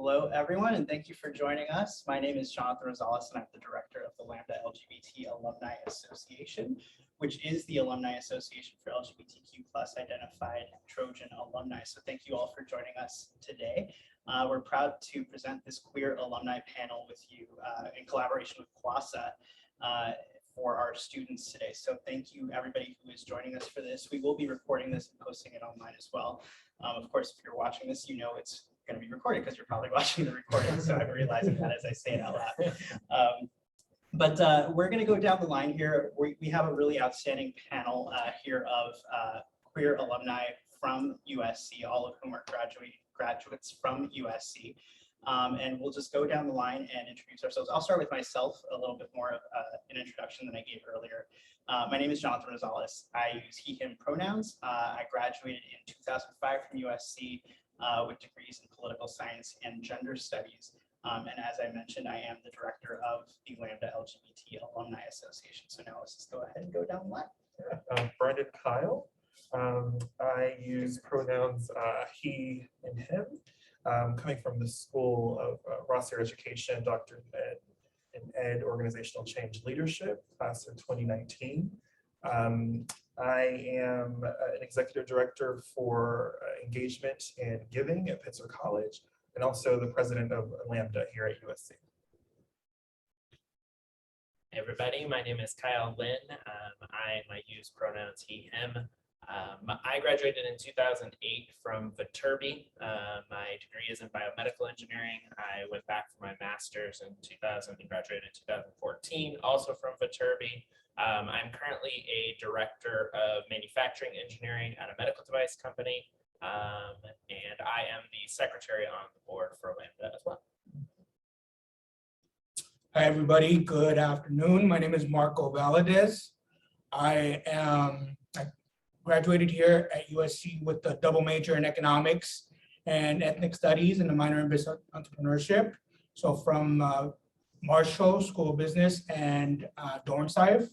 Hello, everyone, and thank you for joining us. My name is Jonathan Rosales, and I'm the director of the Lambda LGBT Alumni Association, which is the Alumni Association for LGBTQ plus identified Trojan alumni. So thank you all for joining us today. We're proud to present this queer alumni panel with you in collaboration with QuASA for our students today. So thank you, everybody who is joining us for this. We will be recording this and posting it online as well. Of course, if you're watching this, you know it's going to be recorded because you're probably watching the recording. So I'm realizing that as I say it out loud. But we're going to go down the line here. We have a really outstanding panel here of queer alumni from USC, all of whom are graduates from USC. And we'll just go down the line and introduce ourselves. I'll start with myself, a little bit more of an introduction than I gave earlier. My name is Jonathan Rosales. I use he, him pronouns. I graduated in 2005 from USC with degrees in political science and gender studies. And as I mentioned, I am the director of the Lambda LGBT Alumni Association. So now let's just go ahead and go down the line. Brandon Kyle. I use pronouns he and him. Coming from the School of Rosales Education, Doctorate in Ed Organizational Change Leadership, class of 2019. I am an executive director for engagement and giving at Pittsburgh College, and also the president of Lambda here at USC. Hey everybody, my name is Kyle Lynn. I use pronouns he, him. I graduated in 2008 from Viterbi. My degree is in biomedical engineering. I went back for my master's in 2000 and graduated in 2014, also from Viterbi. I'm currently a director of manufacturing engineering at a medical device company, and I am the secretary on the board for Lambda as well. Hi, everybody. Good afternoon. My name is Valadez. I graduated here at USC with a double major in economics and ethnic studies and a minor in business entrepreneurship. So from Marshall School of Business and Dornsife.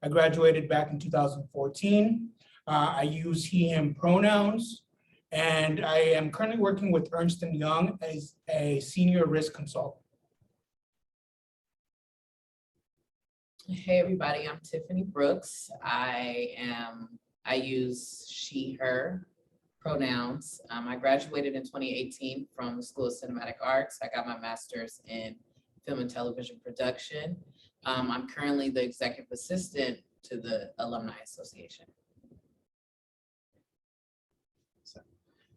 I graduated back in 2014. I use he, him pronouns, and I am currently working with Ernst & Young as a senior risk consultant. Hey everybody, I'm Tiffany Brooks. I use she, her pronouns. I graduated in 2018 from the School of Cinematic Arts. I got my master's in film and television production. I'm currently the executive assistant to the Alumni Association.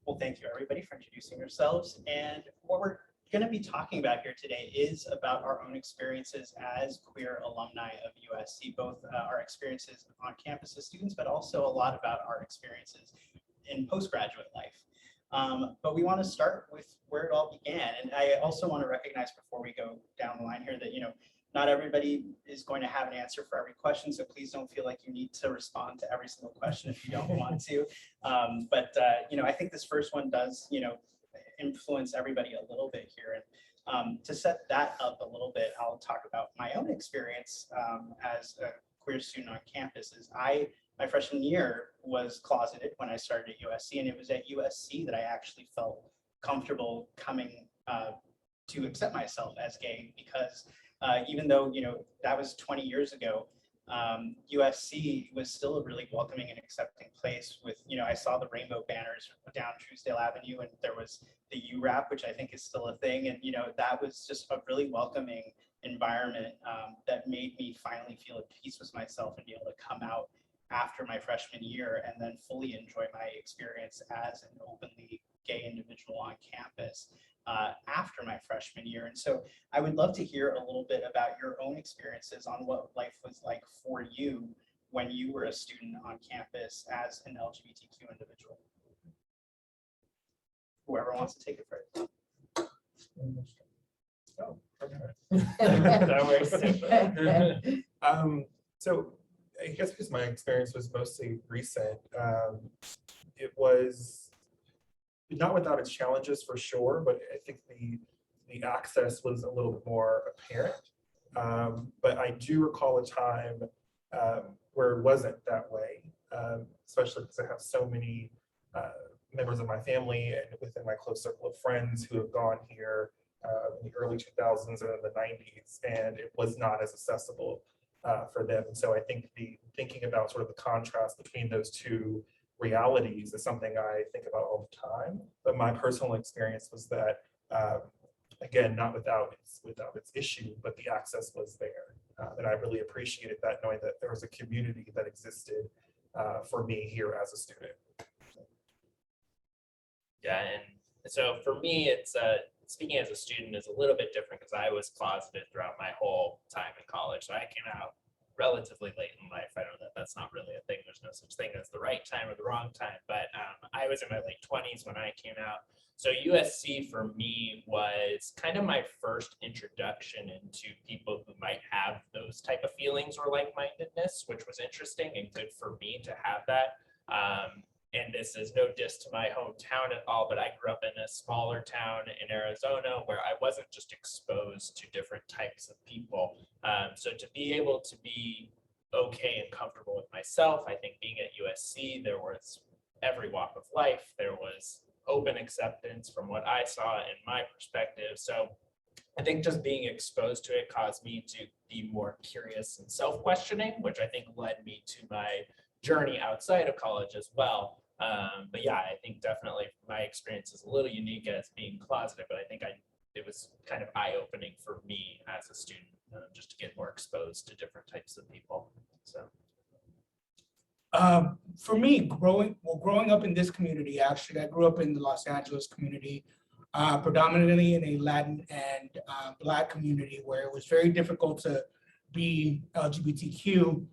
Well, thank you everybody for introducing yourselves. And what we're going to be talking about here today is about our own experiences as queer alumni of USC, both our experiences on campus as students, but also a lot about our experiences in postgraduate life. But we want to start with where it all began. And I also want to recognize before we go down the line here that, not everybody is going to have an answer for every question. So please don't feel like you need to respond to every single question if you don't want to. I think this first one does, influence everybody a little bit here. And to set that up a little bit, I'll talk about my own experience as a queer student on campus. My freshman year was closeted when I started at USC, and it was at USC that I actually felt comfortable coming to accept myself as gay, because even though that was 20 years ago, USC was still a really welcoming and accepting place with, I saw the rainbow banners down Truesdale Avenue, and there was the URAP, which I think is still a thing. And, that was just a really welcoming environment that made me finally feel at peace with myself and be able to come out after my freshman year and then fully enjoy my experience as an openly gay individual on campus after my freshman year. And so I would love to hear a little bit about your own experiences on what life was like for you when you were a student on campus as an LGBTQ individual. Whoever wants to take it first. Oh, okay. That works. So I guess because my experience was mostly recent, it was not without its challenges for sure, but I think the access was a little bit more apparent. But I do recall a time where it wasn't that way, especially because I have so many members of my family and within my close circle of friends who have gone here the early 2000s and in the 90s, and it was not as accessible for them. And so I think thinking about sort of the contrast between those two realities is something I think about all the time. But my personal experience was that, again, not without its issue, but the access was there. And I really appreciated that, knowing that there was a community that existed for me here as a student. Yeah, and so for me, it's speaking as a student is a little bit different because I was closeted throughout my whole time in college. So I came out relatively late in life. I know that that's not really a thing. There's no such thing as the right time or the wrong time, but I was in my late 20s when I came out. So USC for me was kind of my first introduction into people who might have those type of feelings or like-mindedness, which was interesting and good for me to have that. And this is no diss to my hometown at all, but I grew up in a smaller town in Arizona where I wasn't just exposed to different types of people. So to be able to be okay and comfortable with myself, I think being at USC, there was every walk of life. There was open acceptance from what I saw in my perspective. So I think just being exposed to it caused me to be more curious and self-questioning, which I think led me to my journey outside of college as well. But yeah, I think definitely my experience is a little unique as being closeted, but I think it was kind of eye-opening for me as a student, just to get more exposed to different types of people. So. For me, growing up in this community, actually, I grew up in the Los Angeles community, predominantly in a Latin and Black community where it was very difficult to be LGBTQ.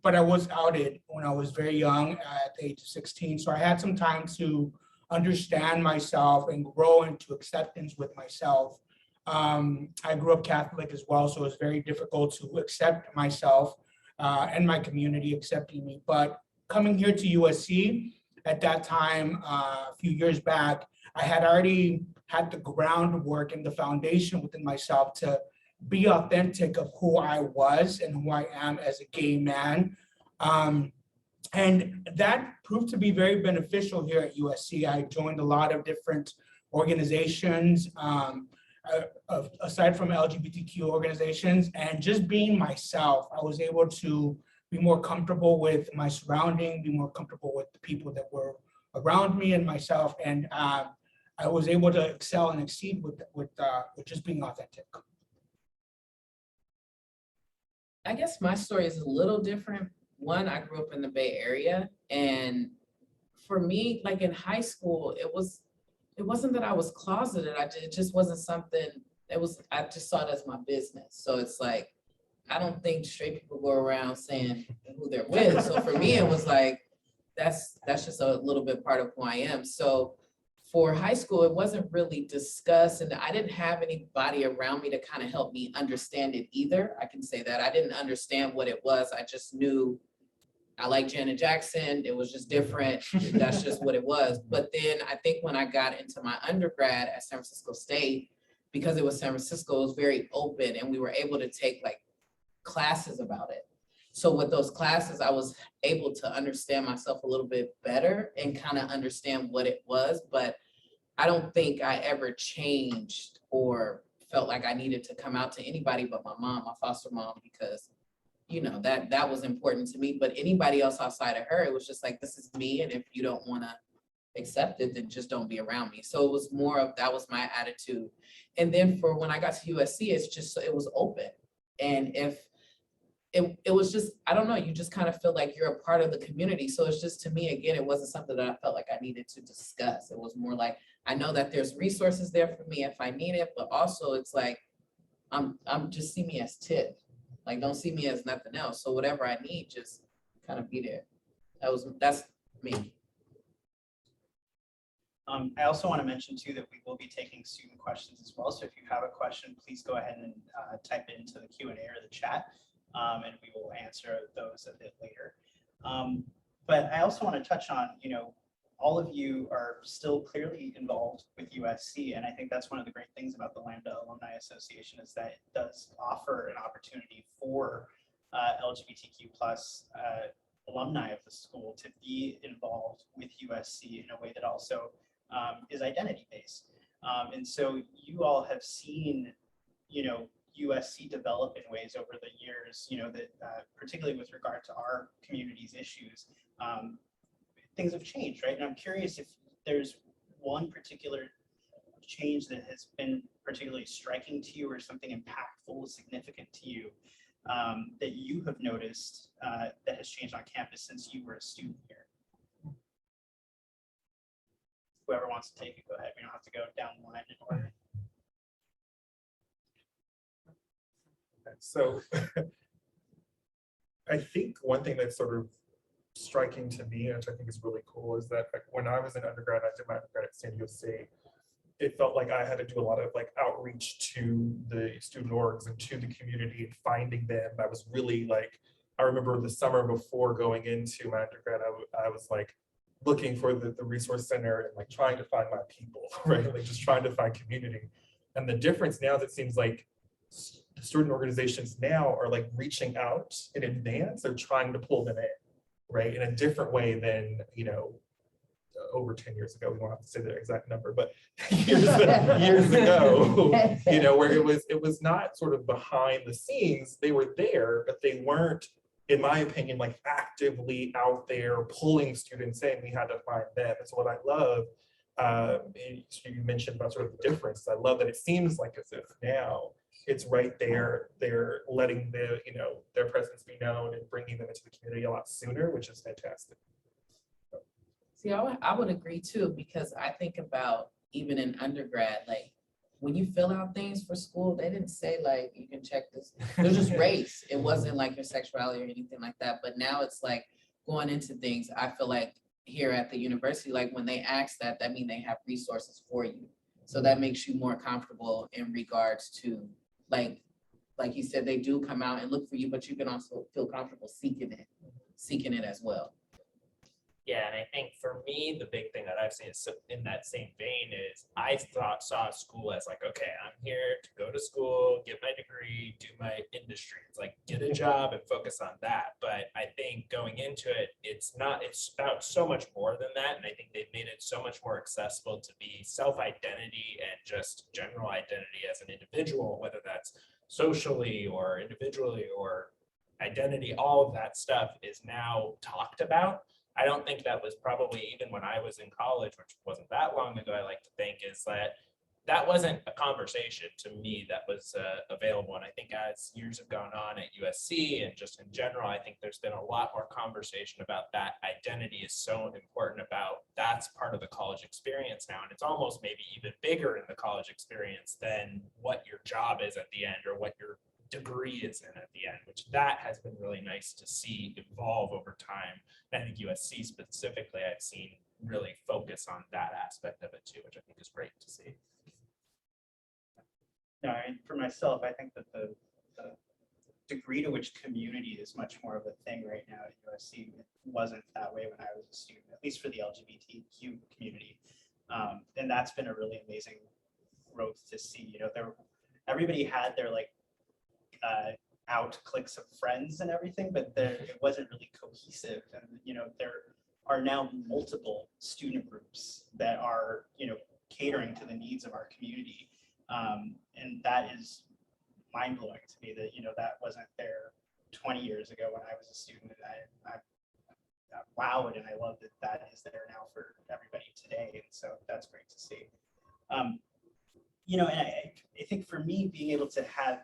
But I was outed when I was very young at the age of 16. So I had some time to understand myself and grow into acceptance with myself. I grew up Catholic as well, so it was very difficult to accept myself and my community accepting me. But coming here to USC at that time, a few years back, I had already had the groundwork and the foundation within myself to be authentic of who I was and who I am as a gay man. And that proved to be very beneficial here at USC. I joined a lot of different organizations, aside from LGBTQ organizations, and just being myself, I was able to be more comfortable with my surrounding, be more comfortable with the people that were around me and myself. And I was able to excel and exceed with just being authentic. I guess my story is a little different. One, I grew up in the Bay Area, and for me, like in high school, it wasn't that I was closeted. It just wasn't something. I just saw it as my business. So it's like, I don't think straight people go around saying who they're with. So for me, it was like, that's just a little bit part of who I am. So for high school, it wasn't really discussed, and I didn't have anybody around me to kind of help me understand it either. I can say that I didn't understand what it was. I just knew I like Janet Jackson. It was just different. That's just what it was. But then I think when I got into my undergrad at San Francisco State, because it was San Francisco, it was very open, and we were able to take like classes about it. So with those classes, I was able to understand myself a little bit better and kind of understand what it was. But I don't think I ever changed or felt like I needed to come out to anybody but my mom, my foster mom, because you know, that was important to me. But anybody else outside of her, it was just like, this is me. And if you don't want to accept it, then just don't be around me. So it was more of, that was my attitude. And then for when I got to USC, it was open. And if it was just, I don't know, you just kind of feel like you're a part of the community. So it's just, to me, again, it wasn't something that I felt like I needed to discuss. It was more like, I know that there's resources there for me if I need it, but also it's like, I'm just, see me as Tiff. Like, don't see me as nothing else. So whatever I need, just kind of be there. That's me. I also want to mention too that we will be taking student questions as well. So if you have a question, please go ahead and type it into the Q&A or the chat, and we will answer those a bit later. But I also want to touch on, you know, all of you are still clearly involved with USC, and I think that's one of the great things about the Lambda Alumni Association is that it does offer an opportunity for LGBTQ plus alumni of the school to be involved with USC in a way that also is identity based. And so you all have seen, USC develop in ways over the years, that particularly with regard to our community's issues, things have changed, right? And I'm curious if there's one particular change that has been particularly striking to you or something impactful, significant to you that you have noticed that has changed on campus since you were a student here. Whoever wants to take it, go ahead. We don't have to go down the line in order. So I think one thing that's sort of striking to me, which I think is really cool, is that when I was in undergrad, I did my undergrad at San Diego State. It felt like I had to do a lot of outreach to the student orgs and to the community and finding them. I was really I remember the summer before going into my undergrad, I was looking for the resource center and trying to find my people, right? Just trying to find community. And the difference now is it seems like student organizations now are reaching out in advance. They're trying to pull them in, right? In a different way than, over 10 years ago. We won't have to say the exact number, but years ago, where it was not sort of behind the scenes. They were there, but they weren't, in my opinion, actively out there pulling students in. We had to find them. That's what I love. You mentioned about sort of the difference. I love that it seems as if now it's right there. They're letting their presence be known and bringing them into the community a lot sooner, which is fantastic. See, I would agree too, because I think about even in undergrad, when you fill out things for school, they didn't say you can check this. It was just race. It wasn't your sexuality or anything like that. But now it's going into things. I feel here at the university, when they ask that means they have resources for you. So that makes you more comfortable in regards to like you said, they do come out and look for you, but you can also feel comfortable seeking it as well. Yeah, and I think for me, the big thing that I've seen is in that same vein is I saw school as okay, I'm here to go to school, get my degree, do my industry. It's get a job and focus on that. But I think going into it, it's about so much more than that. And I think they've made it so much more accessible to be self-identity and just general identity as an individual, whether that's socially or individually or identity, all of that stuff is now talked about. I don't think that was probably even when I was in college, which wasn't that long ago, I like to think is that wasn't a conversation to me that was available. And I think as years have gone on at USC and just in general, I think there's been a lot more conversation about that identity is so important about that's part of the college experience now. And it's almost maybe even bigger in the college experience than what your job is at the end or what your degree is in at the end, which that has been really nice to see evolve over time. And I think USC specifically, I've seen really focus on that aspect of it too, which I think is great to see. No, for myself, I think that the degree to which community is much more of a thing right now at USC. It wasn't that way when I was a student, at least for the LGBTQ community. And that's been a really amazing growth to see. Everybody had their out cliques of friends and everything, but it wasn't really cohesive. And there are now multiple student groups that are catering to the needs of our community, and that is mind-blowing to me that that wasn't there 20 years ago when I was a student. And I wowed, and I love that is there now for everybody today, and so that's great to see. And I think for me, being able to have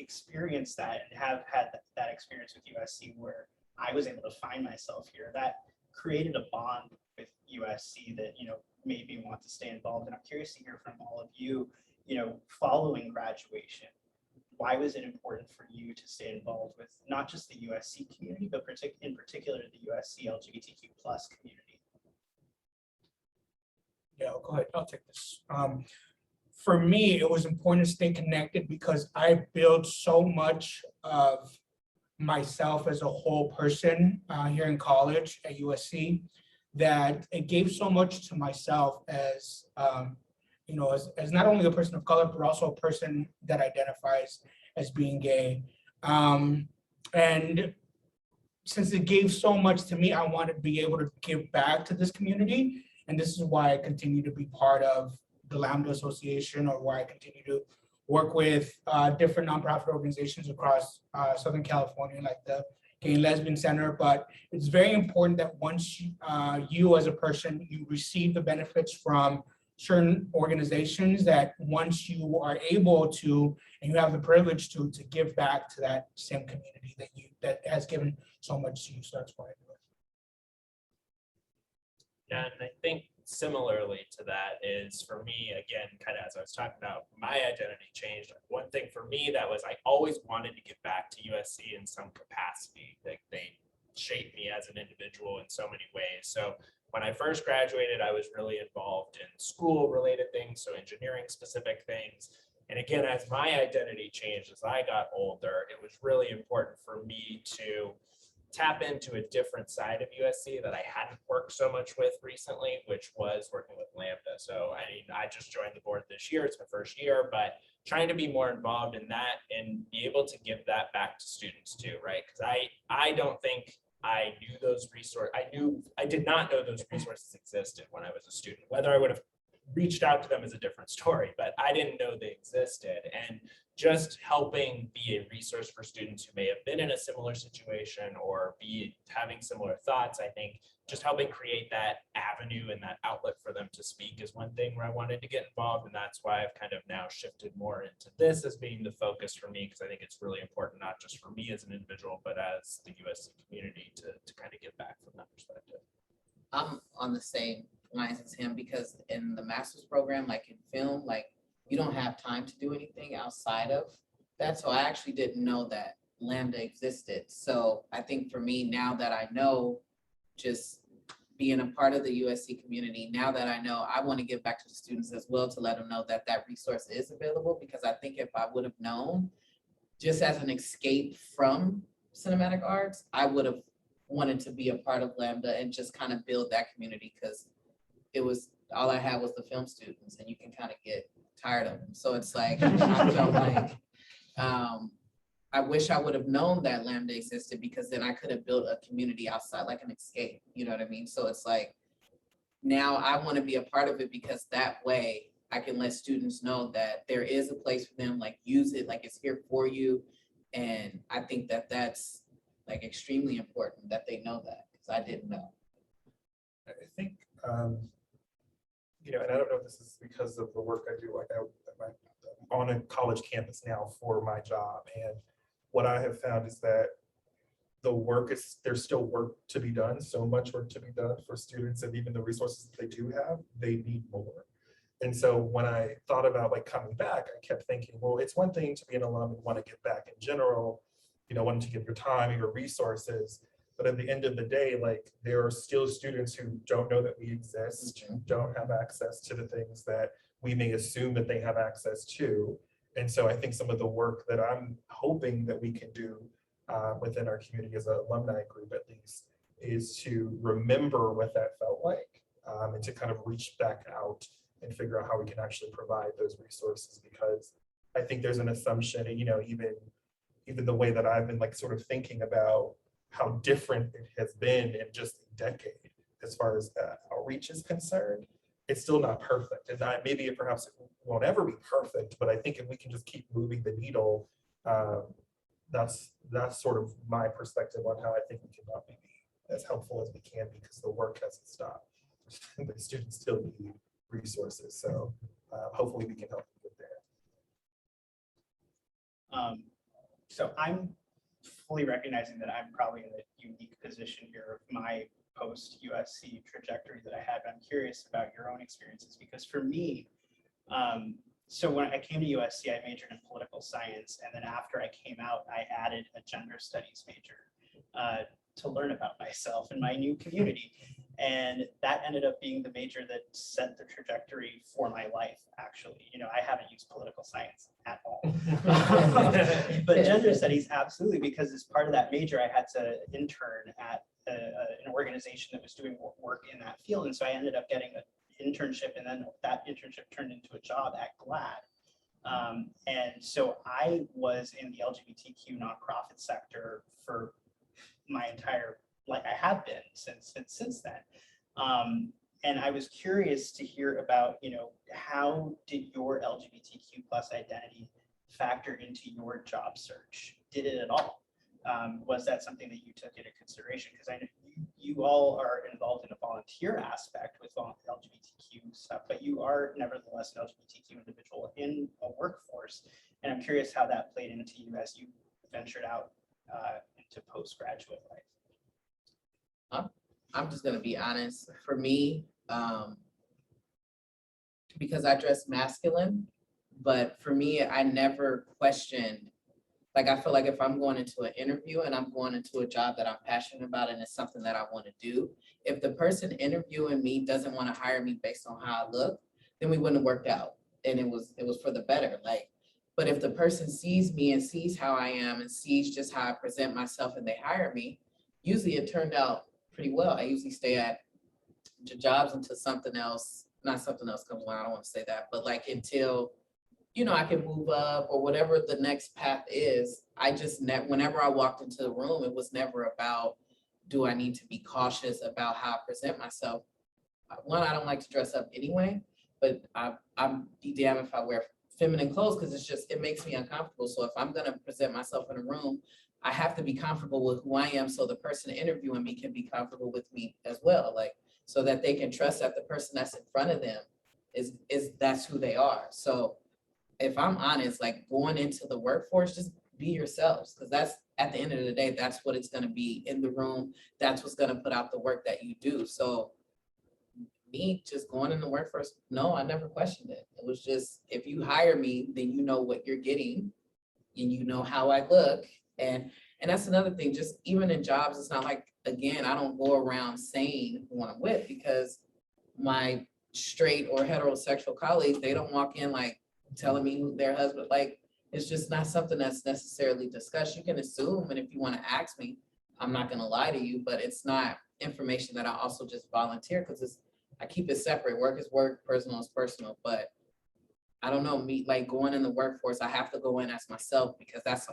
experienced that and have had that experience with USC where I was able to find myself here, that created a bond with USC that made me want to stay involved. And I'm curious to hear from all of you, following graduation, why was it important for you to stay involved with not just the USC community, but in particular the USC LGBTQ plus community? Yeah, go ahead. I'll take this. For me, it was important to stay connected because I built so much of myself as a whole person here in college at USC that it gave so much to myself as, as not only a person of color, but also a person that identifies as being gay. And since it gave so much to me, I wanted to be able to give back to this community. And this is why I continue to be part of the Lambda Association, or where I continue to work with different nonprofit organizations across Southern California, like the Gay and Lesbian Center. But it's very important that once you as a person, you receive the benefits from certain organizations, that once you are able to, and you have the privilege to give back to that same community that has given so much to you. So that's why I do it. Yeah, and I think similarly to that is for me, again, kind of as I was talking about, my identity changed. One thing for me that was I always wanted to give back to USC in some capacity. Like they shaped me as an individual in so many ways. So when I first graduated, I was really involved in school related things, so engineering specific things. And again, as my identity changed as I got older, it was really important for me to tap into a different side of USC that I hadn't worked so much with recently, which was working with Lambda. So I mean, I just joined the board this year. It's my first year, but trying to be more involved in that and be able to give that back to students too, right? Because I don't think I knew those resources. I did not know those resources existed when I was a student. Whether I would have reached out to them is a different story, but I didn't know they existed. And just helping be a resource for students who may have been in a similar situation or be having similar thoughts, I think just helping create that avenue and that outlet for them to speak is one thing where I wanted to get involved. And that's why I've kind of now shifted more into this as being the focus for me, because I think it's really important, not just for me as an individual, but as the USC community to kind of give back from that perspective. I'm on the same lines as him, because in the master's program, like in film, like you don't have time to do anything outside of that. So I actually didn't know that Lambda existed. So I think for me, now that I know, just being a part of the USC community, now that I know, I want to give back to the students as well, to let them know that that resource is available. Because I think if I would have known, just as an escape from cinematic arts, I would have wanted to be a part of Lambda and just kind of build that community, because it was, all I had was the film students, and you can kind of get tired of them. So it's like, I felt like, I wish I would have known that Lambda existed, because then I could have built a community outside, like an escape, you know what I mean? So it's like, now I want to be a part of it, because that way I can let students know that there is a place for them, like use it, like it's here for you. And I think that that's like extremely important that they know that, because I didn't know. I think, you know, and I don't know if this is because of the work I do, like I'm on a college campus now for my job. And what I have found is that the work is, there's still work to be done, so much work to be done for students, and even the resources that they do have, they need more. And so when I thought about like coming back, I kept thinking, well, it's one thing to be an alum and want to give back in general, you know, wanting to give your time, your resources. But at the end of the day, like there are still students who don't know that we exist, who don't have access to the things that we may assume that they have access to. And so I think some of the work that I'm hoping that we can do within our community as an alumni group, at least, is to remember what that felt like, and to kind of reach back out and figure out how we can actually provide those resources. Because I think there's an assumption, and you know, even the way that I've been like sort of thinking about how different it has been in just a decade as far as outreach is concerned, it's still not perfect. And maybe it perhaps won't ever be perfect, but I think if we can just keep moving the needle, that's sort of my perspective on how I think we can be as helpful as we can, because the work hasn't stopped. The students still need resources. So hopefully we can help them get there. So I'm fully recognizing that I'm probably in a unique position here of my post USC trajectory that I had. I'm curious about your own experiences, because for me, so when I came to USC, I majored in political science, and then after I came out, I added a gender studies major to learn about myself and my new community. And that ended up being the major that set the trajectory for my life, actually. You know, I haven't used political science at all. But gender studies, absolutely, because as part of that major, I had to intern at an organization that was doing work in that field. And so I ended up getting an internship, and then that internship turned into a job at GLAAD. And so I was in the LGBTQ nonprofit sector for my entire, like I have been since then. And I was curious to hear about, how did your LGBTQ plus identity factor into your job search? Did it at all? Was that something that you took into consideration? Because I know you all are involved in a volunteer aspect with LGBTQ stuff, but you are nevertheless an LGBTQ individual in a workforce. And I'm curious how that played into you as you ventured out into postgraduate life. I'm just gonna be honest. For me, because I dress masculine, but for me, I never questioned. Like, I feel like if I'm going into an interview and I'm going into a job that I'm passionate about and it's something that I want to do, if the person interviewing me doesn't want to hire me based on how I look, then we wouldn't have worked out. And it was for the better. Like, but if the person sees me and sees how I am and sees just how I present myself and they hire me, usually it turned out pretty well. I usually stay at jobs until something else, not something else comes along. I don't want to say that, but like until I can move up or whatever the next path is. I just whenever I walked into the room, it was never about, do I need to be cautious about how I present myself? One, I don't like to dress up anyway, but I'm be damned if I wear feminine clothes because it makes me uncomfortable. So if I'm gonna present myself in a room, I have to be comfortable with who I am so the person interviewing me can be comfortable with me as well. Like, so that they can trust that the person that's in front of them is that's who they are. So if I'm honest, like going into the workforce, just be yourselves, because that's at the end of the day, that's what it's going to be in the room. That's what's going to put out the work that you do. So me just going in the workforce, no, I never questioned it. It was just, if you hire me, then you know what you're getting and you know how I look. And that's another thing, just even in jobs, it's not like, again, I don't go around saying who I'm with, because my straight or heterosexual colleagues, they don't walk in like telling me who their husband, like, it's just not something that's necessarily discussed. You can assume, and if you want to ask me, I'm not going to lie to you, but it's not information that I also just volunteer, because I keep it separate. Work is work, personal is personal. But I don't know, me, like going in the workforce, I have to go in as myself, because that's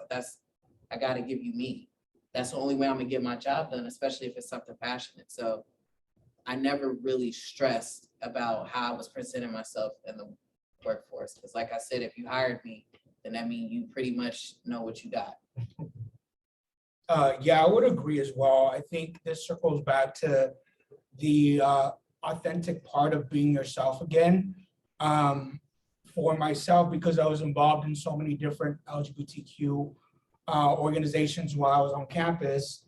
I got to give you me. That's the only way I'm gonna get my job done, especially if it's something passionate. So I never really stressed about how I was presenting myself in the workforce, because like I said, if you hired me, then that means you pretty much know what you got. Yeah, I would agree as well. I think this circles back to the authentic part of being yourself again. For myself, because I was involved in so many different LGBTQ organizations while I was on campus,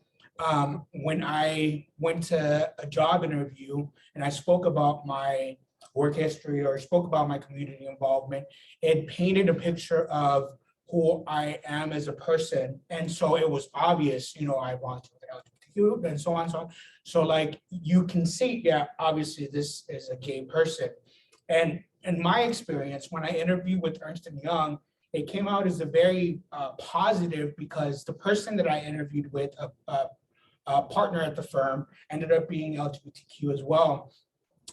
when I went to a job interview and I spoke about my work history or spoke about my community involvement, it painted a picture of who I am as a person. And so it was obvious, I volunteer with LGBTQ and so on and so on. So like you can see, yeah, obviously this is a gay person. And in my experience, when I interviewed with Ernst & Young, it came out as a very positive, because the person that I interviewed with, a partner at the firm, ended up being LGBTQ as well.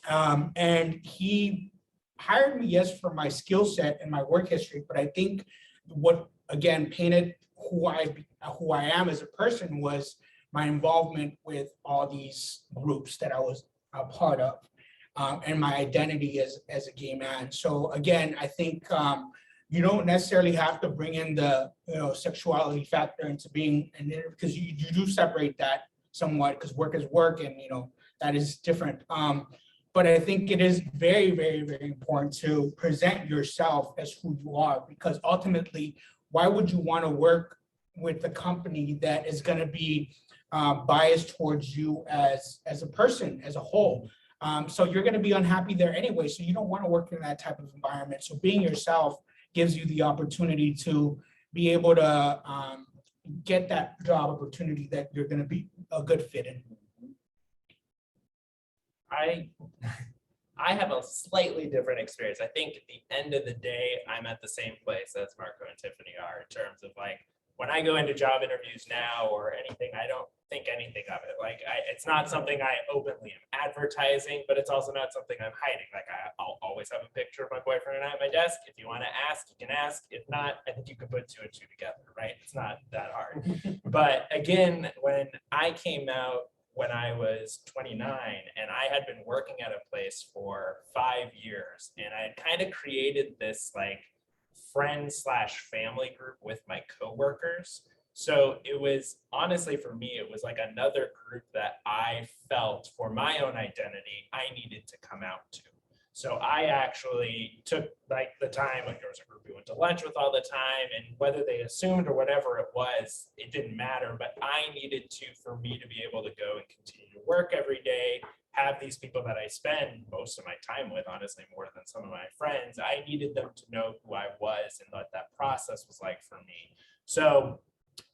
And he hired me, yes, for my skill set and my work history, but I think what, again, painted who I am as a person was my involvement with all these groups that I was a part of, and my identity as a gay man. So again, I think you don't necessarily have to bring in the sexuality factor into being an interview, because you do separate that somewhat, because work is work, and that is different. But I think it is very, very, very important to present yourself as who you are, because ultimately, why would you want to work with a company that is going to be biased towards you as a person, as a whole? So you're going to be unhappy there anyway. So you don't want to work in that type of environment. So being yourself gives you the opportunity to be able to get that job opportunity that you're going to be a good fit in. I have a slightly different experience. I think at the end of the day, I'm at the same place as Marco and Tiffany are, in terms of like, when I go into job interviews now or anything, I don't think anything of it. Like, it's not something I openly am advertising, but it's also not something I'm hiding. Like, I'll always have a picture of my boyfriend and I at my desk. If you want to ask, you can ask. If not, I think you can put two and two together, right? It's not that hard. But again, when I came out, when I was 29, and I had been working at a place for 5 years, and I had kind of created this like friend slash family group with my coworkers. So it was honestly, for me, it was like another group that I felt for my own identity I needed to come out to. So I actually took like the time, like there was a group we went to lunch with all the time, and whether they assumed or whatever it was, it didn't matter. But I needed to, for me to be able to go and continue to work every day, have these people that I spend most of my time with, honestly, more than some of my friends, I needed them to know who I was and what that process was like for me. So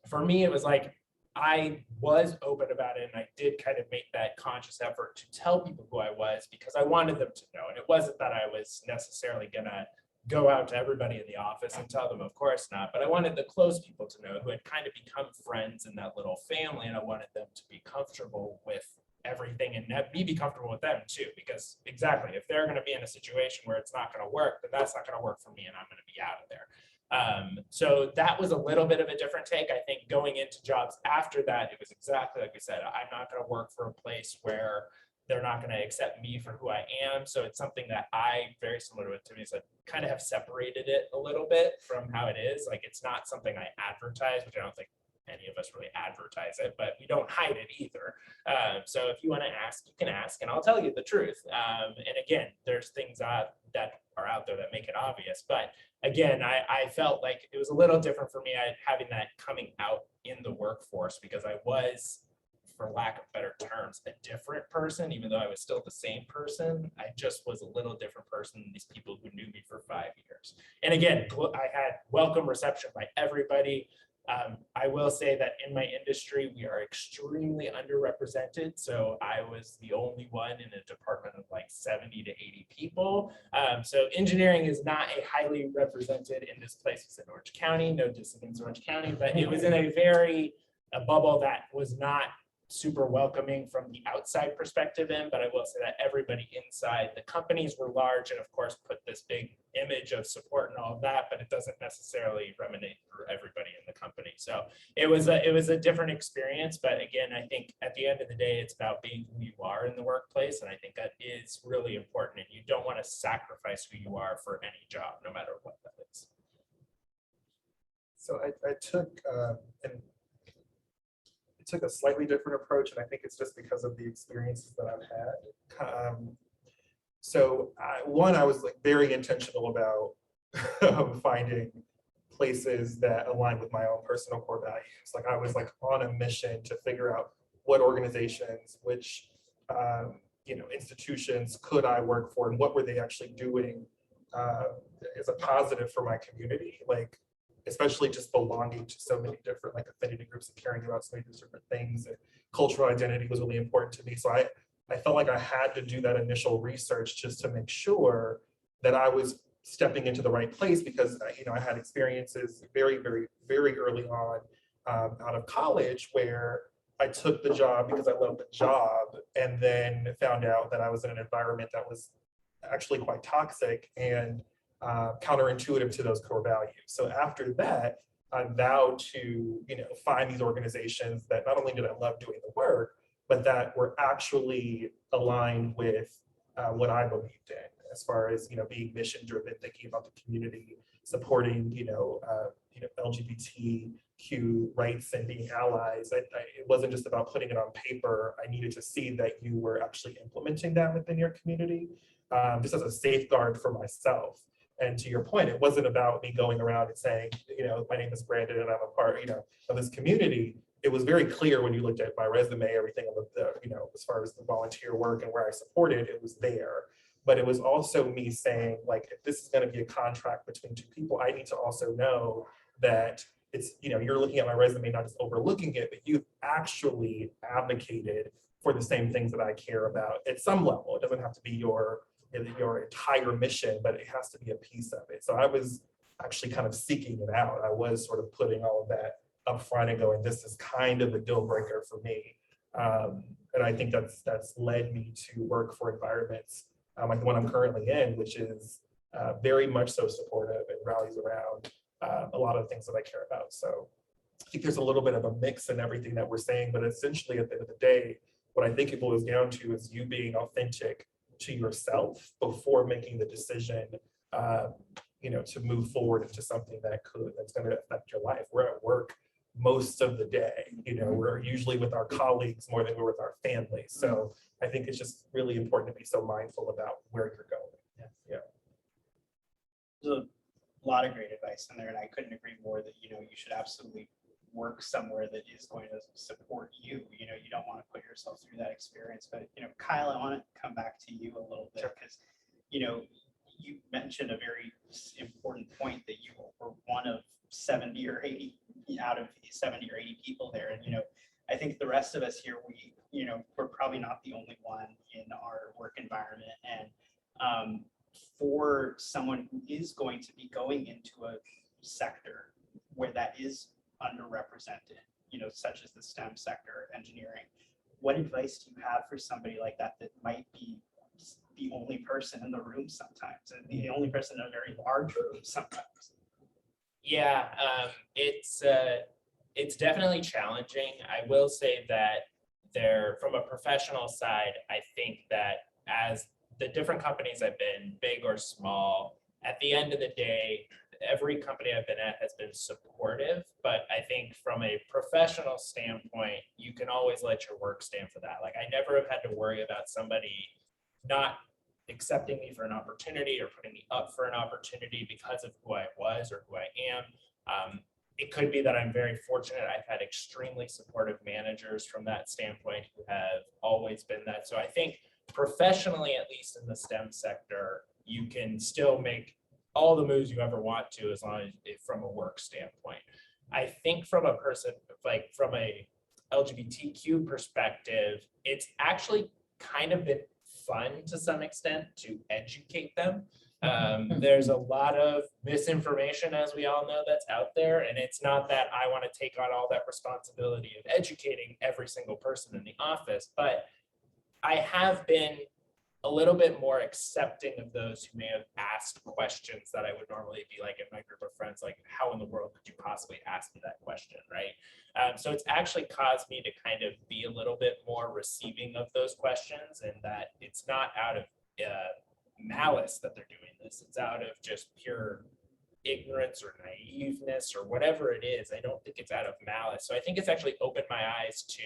for me, it was like, I was open about it, and I did kind of make that conscious effort to tell people who I was because I wanted them to know. And it wasn't that I was necessarily gonna go out to everybody in the office and tell them, of course not, but I wanted the close people to know who had kind of become friends in that little family, and I wanted them to be comfortable with everything and me be comfortable with them too, because exactly, if they're gonna be in a situation where it's not gonna work, then that's not gonna work for me and I'm gonna be out of there. So that was a little bit of a different take. I think going into jobs after that, it was exactly like we said, I'm not going to work for a place where they're not going to accept me for who I am. So it's something that I, very similar to what Tiffany said, kind of have separated it a little bit from how it is. Like, it's not something I advertise, which I don't think any of us really advertise it, but we don't hide it either. So if you want to ask, you can ask, and I'll tell you the truth. And again, there's things that are out there that make it obvious, but again, I felt like it was a little different for me having that coming out in the workforce, because I was, for lack of better terms, a different person, even though I was still the same person. I just was a little different person than these people who knew me for 5 years. And again, I had welcome reception by everybody. I will say that in my industry, we are extremely underrepresented. So I was the only one in a department of like 70 to 80 people. So engineering is not a highly represented in this place. It's in Orange County, no dissidents in Orange County, but it was in a bubble that was not super welcoming from the outside perspective in, but I will say that everybody inside the companies were large and of course put this big image of support and all of that, but it doesn't necessarily emanate through everybody in the company. So it was a different experience, but again, I think at the end of the day, it's about being who you are in the workplace, and I think that is really important, and you don't want to sacrifice who you are for any job, no matter what that is. So I took a slightly different approach, and I think it's just because of the experiences that I've had. So one, I was like very intentional about finding places that align with my own personal core values. Like I was like on a mission to figure out what organizations, which institutions could I work for, and what were they actually doing as a positive for my community. Like, especially just belonging to so many different like affinity groups and caring about so many different things. And cultural identity was really important to me. So I felt like I had to do that initial research just to make sure that I was stepping into the right place, because I had experiences very, very, very early on out of college where I took the job because I loved the job, and then found out that I was in an environment that was actually quite toxic and counterintuitive to those core values. So after that, I vowed to, find these organizations that not only did I love doing the work, but that were actually aligned with what I believed in, as far as being mission driven, thinking about the community, supporting LGBTQ rights and being allies. It wasn't just about putting it on paper. I needed to see that you were actually implementing that within your community, just as a safeguard for myself. And to your point, it wasn't about me going around and saying, my name is Brandon and I'm a part, of this community. It was very clear when you looked at my resume, everything of the, as far as the volunteer work and where I supported, it was there. But it was also me saying, like, if this is going to be a contract between two people, I need to also know that it's, you're looking at my resume, not just overlooking it, but you've actually advocated for the same things that I care about at some level. It doesn't have to be your entire mission, but it has to be a piece of it. So I was actually kind of seeking it out. I was sort of putting all of that up front and going, this is kind of a deal breaker for me. And I think that's led me to work for environments like the one I'm currently in, which is very much so supportive and rallies around a lot of things that I care about. So I think there's a little bit of a mix in everything that we're saying, but essentially at the end of the day, what I think it boils down to is you being authentic to yourself before making the decision, to move forward into something that's going to affect your life. We're at work most of the day, we're usually with our colleagues more than we're with our families. So I think it's just really important to be so mindful about where you're going. Yeah. There's a lot of great advice in there, and I couldn't agree more that, you should absolutely work somewhere that is going to support you. You don't want to put yourself through that experience. But, Kyle, I want to come back to you a little bit because, you mentioned a very important point that you were one of 70 or 80 out of 70 or 80 people there. And, I think the rest of us here, we're probably not the only one in our work environment. And for someone who is going to be going into a sector where that is underrepresented, such as the STEM sector, engineering, what advice do you have for somebody like that might be the only person in the room sometimes, and the only person in a very large room sometimes? Yeah, it's definitely challenging. I will say that from a professional side, I think that as the different companies I've been, big or small, at the end of the day, every company I've been at has been supportive, but I think from a professional standpoint, you can always let your work stand for that. Like, I never have had to worry about somebody not accepting me for an opportunity or putting me up for an opportunity because of who I was or who I am. It could be that I'm very fortunate. I've had extremely supportive managers from that standpoint who have always been that. So I think professionally, at least in the STEM sector, you can still make all the moves you ever want to, as long as from a work standpoint. I think from a person, like from a LGBTQ perspective, it's actually kind of been fun to some extent to educate them. There's a lot of misinformation, as we all know, that's out there. And it's not that I want to take on all that responsibility of educating every single person in the office, but I have been a little bit more accepting of those who may have asked questions that I would normally be like in my group of friends, like, how in the world could you possibly ask me that question, right? So it's actually caused me to kind of be a little bit more receiving of those questions, and that it's not out of malice that they're doing this. It's out of just pure ignorance or naiveness or whatever it is. I don't think it's out of malice. So I think it's actually opened my eyes to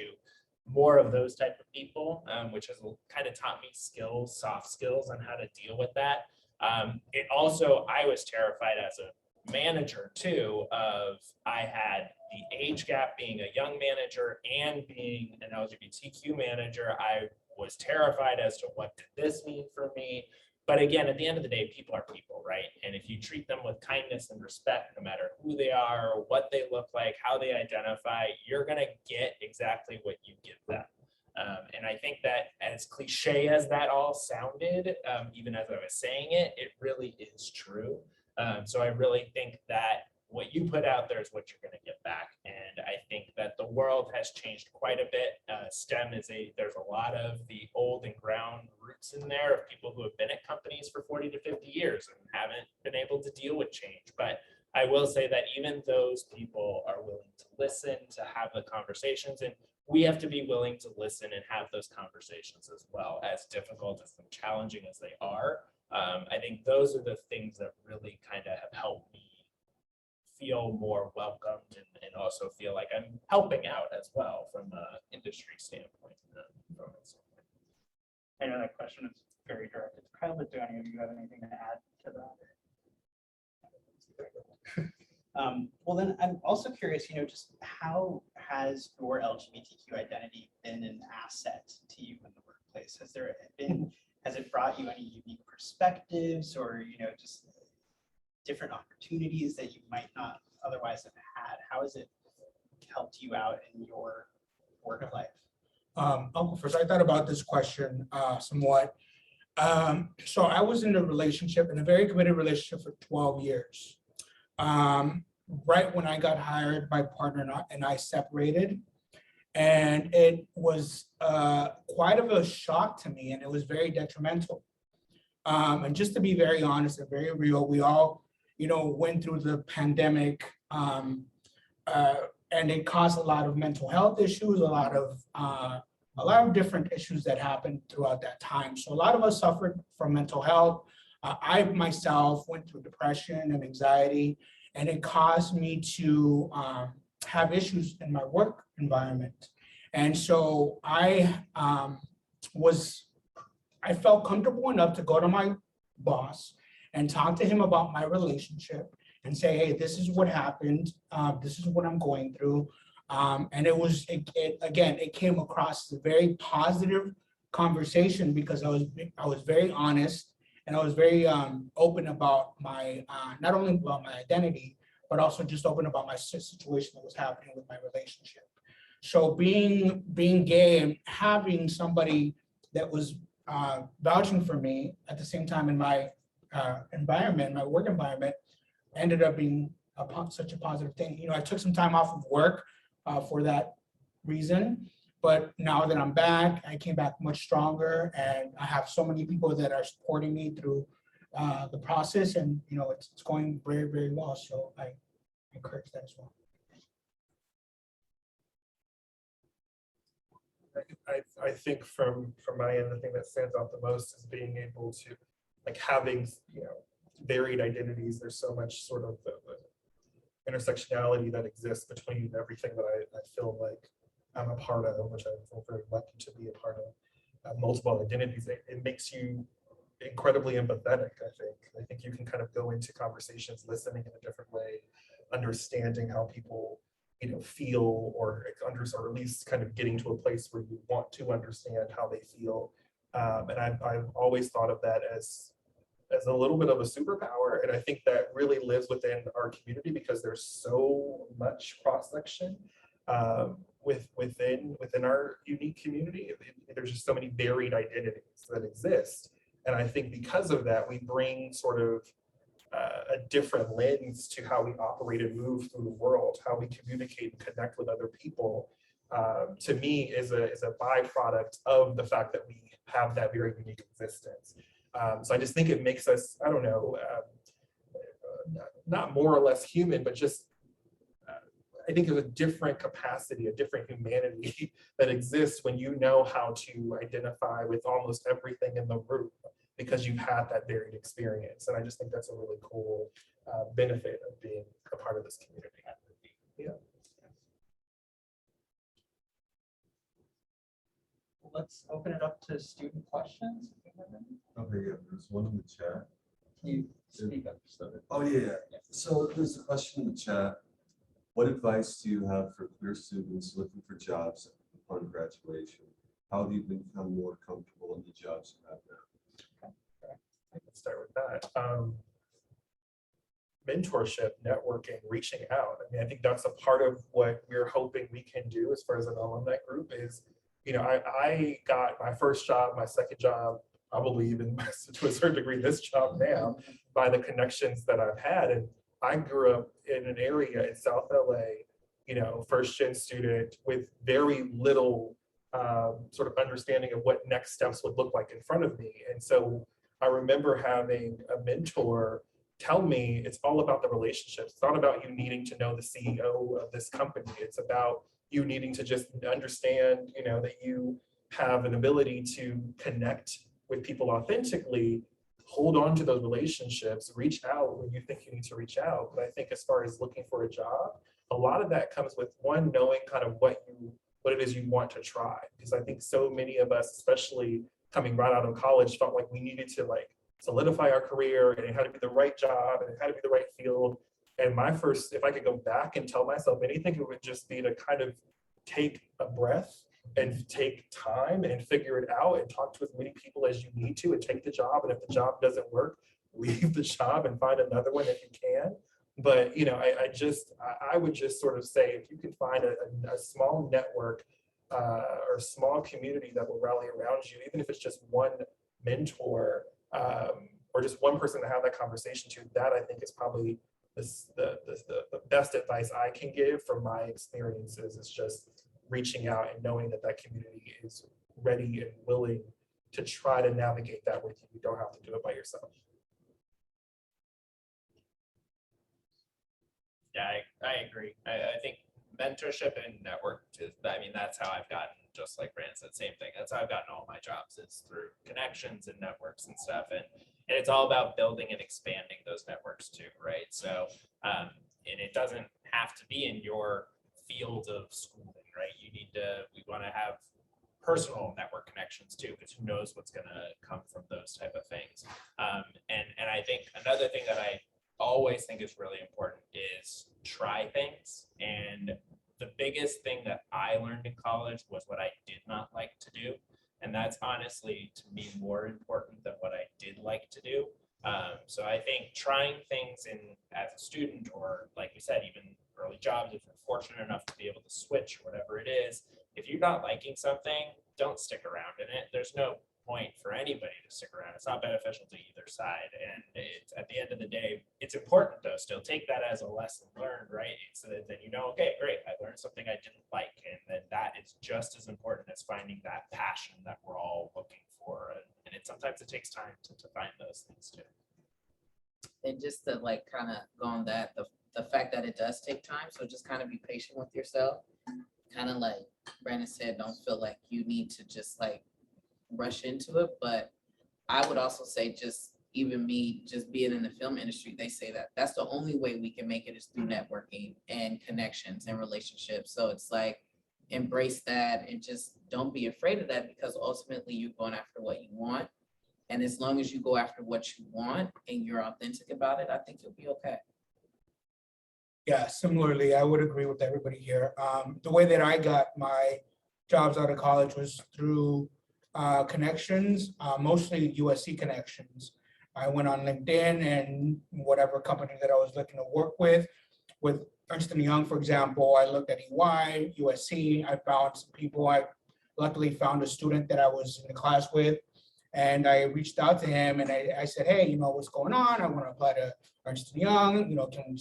more of those type of people, which has kind of taught me soft skills on how to deal with that. It also, I was terrified as a manager too, I had the age gap being a young manager and being an LGBTQ manager. I was terrified as to what did this mean for me. But again, at the end of the day, people are people, right? And if you treat them with kindness and respect, no matter who they are, what they look like, how they identify, you're going to get exactly what you give them. And I think that, as cliche as that all sounded, even as I was saying it, it really is true. So I really think that what you put out there is what you're going to get back. And I think that the world has changed quite a bit. STEM there's a lot of the old and ground roots in there of people who have been at companies for 40 to 50 years and haven't been able to deal with change. But I will say that even those people are willing to listen, to have the conversations, and we have to be willing to listen and have those conversations as well, as difficult as and challenging as they are. I think those are the things that really kind of have helped me feel more welcomed and also feel like I'm helping out as well from an industry standpoint. I know that question is very directed to Kyle, but do any of you have anything to add to that? Well, then I'm also curious, just how has your LGBTQ identity been an asset to you in the workplace? Has it brought you any unique perspectives or, just different opportunities that you might not otherwise have had? How has it helped you out in your work life? I'll go first. I thought about this question somewhat. So I was in a very committed relationship for 12 years. Right when I got hired, my partner and I separated. And it was quite of a shock to me, and it was very detrimental. And just to be very honest and very real, we all, went through the pandemic, and it caused a lot of mental health issues, a lot of a lot of different issues that happened throughout that time. So a lot of us suffered from mental health. I myself went through depression and anxiety, and it caused me to have issues in my work environment. And so I felt comfortable enough to go to my boss and talk to him about my relationship and say, hey, this is what happened. This is what I'm going through. And it came across as a very positive conversation because I was very honest and I was very open about my, not only about my identity, but also just open about my situation that was happening with my relationship. So being gay and having somebody that was vouching for me at the same time in my environment, my work environment, ended up being such a positive thing. You know, I took some time off of work for that reason, but now that I'm back, I came back much stronger, and I have so many people that are supporting me through the process, and you know, it's going very, very well. So I encourage that as well. I think from my end, the thing that stands out the most is being able to, like, having, you know, varied identities. There's so much sort of the intersectionality that exists between everything that I feel like I'm a part of, which I feel very lucky to be a part of. Multiple identities, it makes you incredibly empathetic. I think you can kind of go into conversations listening in a different way, understanding how people, you know, feel, or at least kind of getting to a place where you want to understand how they feel. And I've always thought of that as a little bit of a superpower. And I think that really lives within our community because there's so much cross-section within our unique community. There's just so many varied identities that exist. And I think because of that, we bring sort of a different lens to how we operate and move through the world, how we communicate and connect with other people. To me, is a byproduct of the fact that we have that very unique existence. So I just think it makes us, I don't know, not more or less human, but just I think there's a different capacity, a different humanity that exists when you know how to identify with almost everything in the room because you've had that varied experience. And I just think that's a really cool benefit of being a part of this community. Yeah. Let's open it up to student questions. Okay, yeah, there's one in the chat. Can you speak up? Oh, yeah. So there's a question in the chat. What advice do you have for queer students looking for jobs upon graduation? How have you become more comfortable in the jobs you have now? I can start with that. Mentorship, networking, reaching out. I mean, I think that's a part of what we're hoping we can do as far as an alumni group is, you know, I got my first job, my second job, probably even to a certain degree, this job now, by the connections that I've had. And I grew up in an area in South LA, you know, first gen student with very little sort of understanding of what next steps would look like in front of me. And so I remember having a mentor tell me it's all about the relationships. It's not about you needing to know the CEO of this company. It's about you needing to just understand, you know, that you have an ability to connect with people authentically, hold on to those relationships, reach out when you think you need to reach out. But I think as far as looking for a job, a lot of that comes with one, knowing kind of what it is you want to try. Because I think so many of us, especially coming right out of college, felt like we needed to like solidify our career and it had to be the right job and it had to be the right field. And my first, if I could go back and tell myself anything, it would just be to kind of take a breath and take time and figure it out and talk to as many people as you need to and take the job. And if the job doesn't work, leave the job and find another one if you can. But, you know, I would just sort of say, if you can find a small network or small community that will rally around you, even if it's just one mentor or just one person to have that conversation to, that I think is probably the best advice I can give from my experiences is just reaching out and knowing that that community is ready and willing to try to navigate that with you. You don't have to do it by yourself. Yeah, I agree. I think mentorship and network, I mean, that's how I've gotten just like Brandon said, same thing. That's how I've gotten all my jobs, is through connections and networks and stuff. And it's all about building and expanding those networks too, right? So, and it doesn't have to be in your field of schooling, right? We want to have personal network connections too, because who knows what's going to come from those type of things. And I think another thing that I always think is really important is try things. And the biggest thing that I learned in college was what I did not like to do. And that's honestly, to me, more important than what I did like to do. So I think trying things as a student, or like we said, even early jobs, if you're fortunate enough to be able to switch or whatever it is, if you're not liking something, don't stick around in it. There's no point for anybody to stick around. It's not beneficial to either side. And it's, at the end of the day, it's important though, still take that as a lesson learned, right? So that then you know, okay, great, I learned something I didn't like. And then that is just as important as finding that passion that we're all looking for. And sometimes it takes time to find those things too. And just to like kind of go on that, the fact that it does take time, so just kind of be patient with yourself. Kind of like Brandon said, don't feel like you need to just like rush into it. But I would also say, just even me just being in the film industry, they say that that's the only way we can make it is through networking and connections and relationships. So it's like, embrace that and just don't be afraid of that, because ultimately you're going after what you want. And as long as you go after what you want and you're authentic about it, I think you'll be okay. Yeah, similarly, I would agree with everybody here. The way that I got my jobs out of college was through connections, mostly USC connections. I went on LinkedIn, and whatever company that I was looking to work with Ernst & Young, for example, I looked at EY, USC, I found some people. I luckily found a student that I was in the class with, and I reached out to him and I said, hey, you know, what's going on? I want to apply to Ernst & Young, you know, can we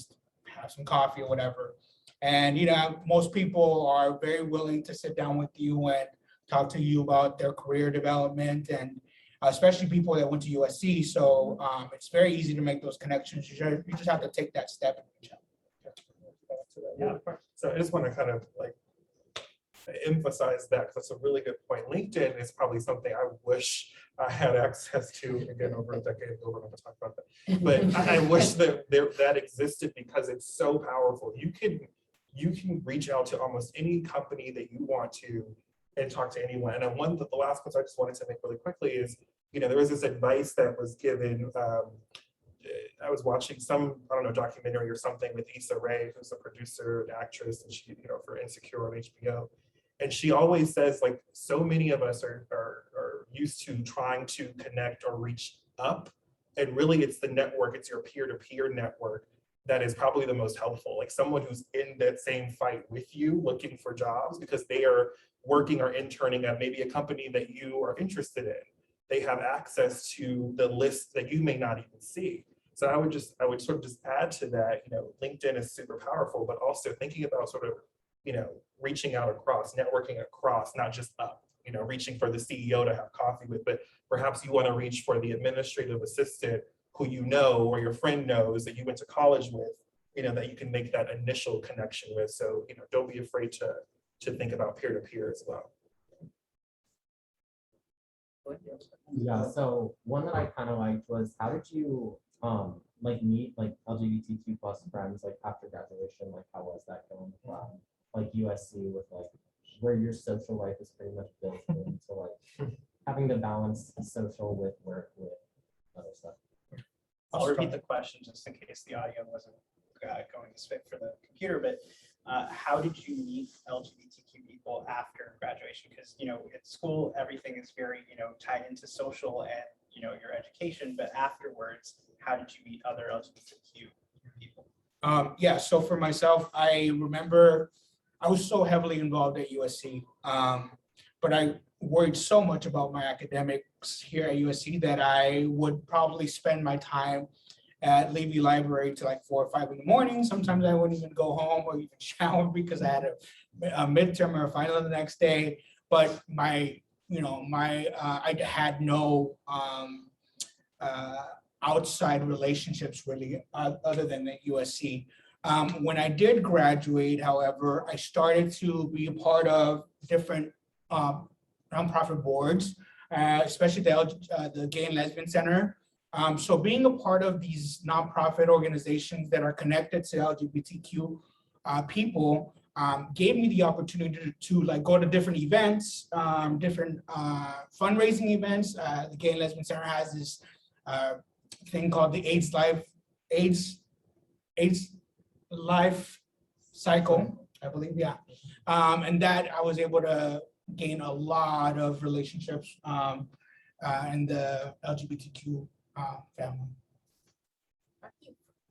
have some coffee or whatever? And, you know, most people are very willing to sit down with you and talk to you about their career development, and especially people that went to USC. So it's very easy to make those connections. You just have to take that step and reach out. Yeah, so I just want to kind of like emphasize that, because that's a really good point. LinkedIn is probably something I wish I had access to, again, over a decade ago. We're going to talk about that, but I wish that that existed, because it's so powerful. You can reach out to almost any company that you want to and talk to anyone. And the last point I just wanted to make really quickly is, you know, there was this advice that was given. I was watching some, I don't know, documentary or something with Issa Rae, who's a producer and actress, and she, you know, for Insecure on HBO. And she always says, like, so many of us are used to trying to connect or reach up. And really it's the network, it's your peer-to-peer network that is probably the most helpful. Like someone who's in that same fight with you looking for jobs because they are working or interning at maybe a company that you are interested in. They have access to the list that you may not even see. So I would sort of just add to that, you know, LinkedIn is super powerful, but also thinking about sort of, you know, reaching out across, networking across, not just up, you know, reaching for the CEO to have coffee with, but perhaps you want to reach for the administrative assistant who you know, or your friend knows that you went to college with, you know, that you can make that initial connection with. So, you know, don't be afraid to think about peer-to-peer as well. Yeah, so one that I kind of liked was, how did you like meet like LGBTQ plus friends like after graduation? Like how was that going from like USC with like where your social life is pretty much built into like having to balance social with work with other stuff? I'll repeat the question just in case the audio wasn't going as fit for the computer, but how did you meet LGBTQ people after graduation? Because, you know, at school, everything is very, you know, tied into social and, you know, your education, but afterwards, how did you meet other LGBTQ people? Yeah, so for myself, I remember I was so heavily involved at USC, but I worried so much about my academics here at USC that I would probably spend my time at Levy Library till like 4 or 5 in the morning. Sometimes I wouldn't even go home or even shower because I had a midterm or a final the next day. But I had no outside relationships really other than at USC. When I did graduate, however, I started to be a part of different nonprofit boards, especially the Gay and Lesbian Center. So being a part of these nonprofit organizations that are connected to LGBTQ people gave me the opportunity to like go to different events, different fundraising events. The Gay and Lesbian Center has this thing called the AIDS Life Cycle, I believe, yeah. And that I was able to gain a lot of relationships in the LGBTQ family.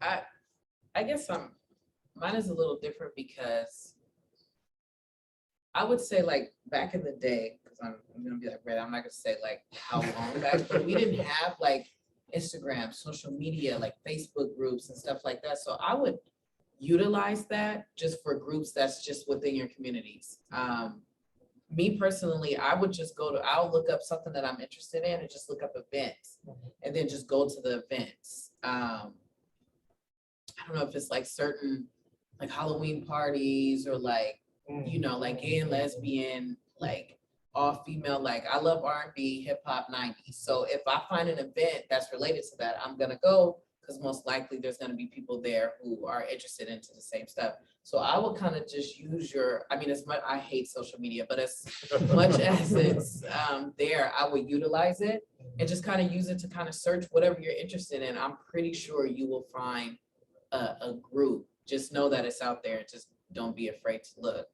I guess mine is a little different because I would say like back in the day, because I'm gonna be like, Red, I'm not gonna say like how long back, but we didn't have like Instagram, social media, like Facebook groups and stuff like that. So I would utilize that just for groups that's just within your communities. Me personally, I would just I'll look up something that I'm interested in and just look up events and then just go to the events. I don't know if it's like certain like Halloween parties or like, you know, like gay and lesbian, like all female, like I love R&B, hip hop, 90s. So if I find an event that's related to that, I'm gonna go because most likely there's gonna be people there who are interested into the same stuff. So I would kind of just use I mean, as much, I hate social media, but as much as it's there, I would utilize it and just kind of use it to kind of search whatever you're interested in. I'm pretty sure you will find a group. Just know that it's out there. Just don't be afraid to look.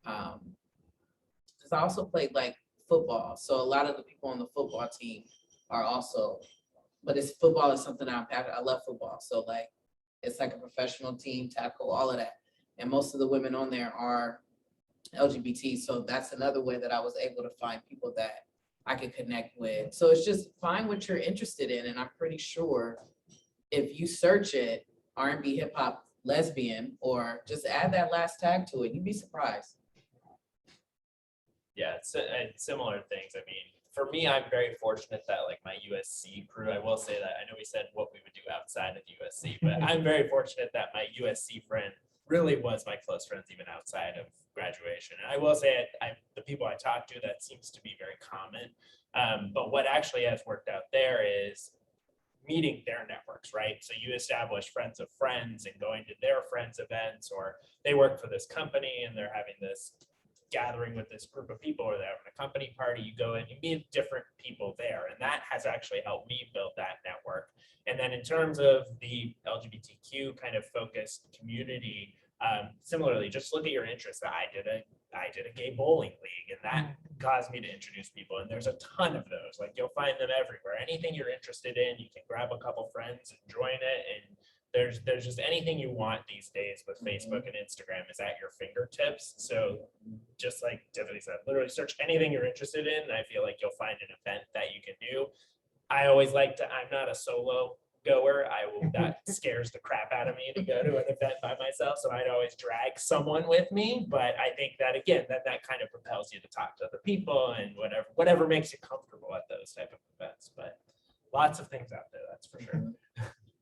Because I also played like football. So a lot of the people on the football team are also, but football is something that I'm passionate. I love football. So like, it's like a professional team, tackle, all of that. And most of the women on there are LGBT. So that's another way that I was able to find people that I could connect with. So it's just find what you're interested in. And I'm pretty sure if you search it, R&B, hip hop, lesbian, or just add that last tag to it, you'd be surprised. Yeah, it's similar things. I mean, for me, I'm very fortunate that like my USC crew, I will say that I know we said what we would do outside of USC, but I'm very fortunate that my USC friend really was my close friends even outside of graduation. And I will say the people I talk to, that seems to be very common. But what actually has worked out there is meeting their networks, right? So you establish friends of friends and going to their friends' events, or they work for this company and they're having this gathering with this group of people, or they're having a company party, you go in, you meet different people there. And that has actually helped me build that network. And then in terms of the LGBTQ kind of focused community, similarly, just look at your interests. I did a gay bowling league, and that caused me to introduce people. And there's a ton of those. Like you'll find them everywhere. Anything you're interested in, you can grab a couple friends and join it. And there's just anything you want these days with Facebook and Instagram is at your fingertips. So just like Tiffany said, literally search anything you're interested in. And I feel like you'll find an event that you can do. I always like to, I'm not a solo goer. That scares the crap out of me to go to an event by myself. So I'd always drag someone with me. But I think that again, that kind of propels you to talk to other people and whatever makes you comfortable at those type of events. But lots of things out there, that's for sure.